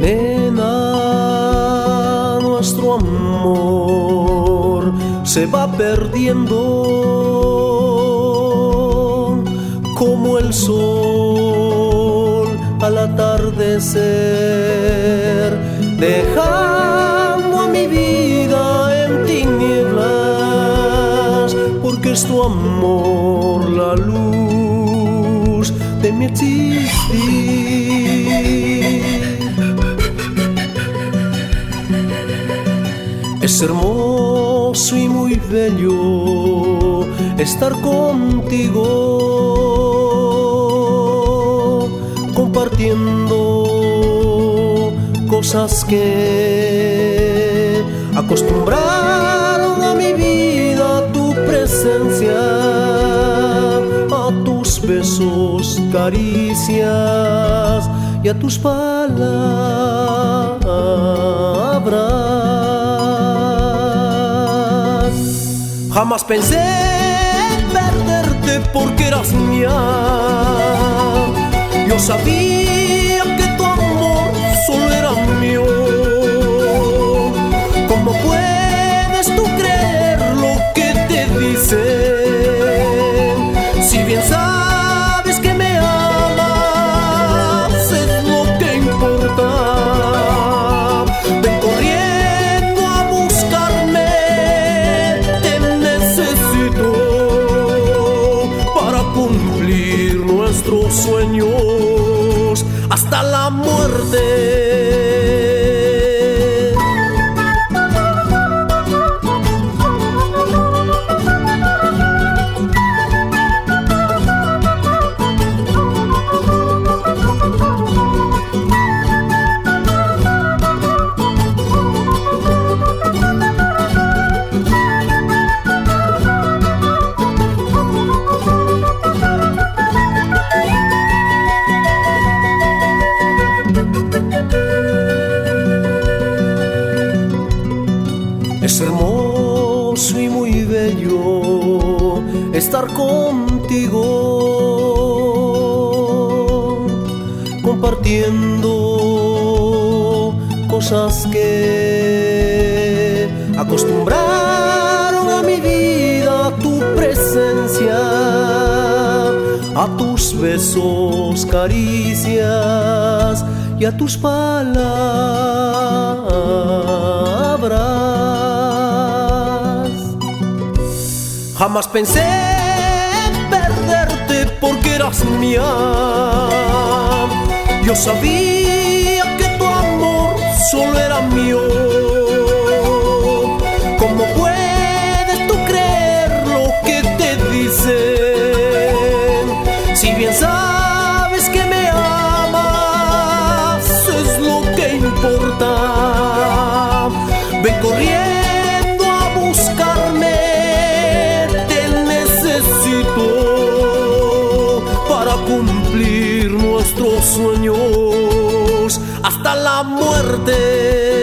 Nena, nuestro amor se va perdiendo como el sol al atardecer, dejando a mi vida en tinieblas, porque es tu amor la luz de mi existir. Es hermoso y muy bello estar contigo, compartiendo cosas que acostumbraron a mi vida, a tu presencia, a tus besos, caricias y a tus palabras. Jamás pensé perderte porque eras mía. Yo sabía que tu amor solo era mío. ¿Cómo puedes tú creer lo que te dicen? Si bien sabes que me amas, es lo que importa. Ven corriendo a buscarme, te necesito para cumplir nuestros sueños hasta la muerte. Es hermoso y muy bello estar contigo, compartiendo cosas que acostumbraron a mi vida, a tu presencia, a tus besos, caricias y a tus palabras. Jamás pensé perderte porque eras mía. Yo sabía que tu amor solo era mío. ¿Cómo puedes tú creer lo que te dicen? Si bien sabes que me amas, es lo que importa. Ven corriendo a buscarme, para cumplir nuestros sueños hasta la muerte.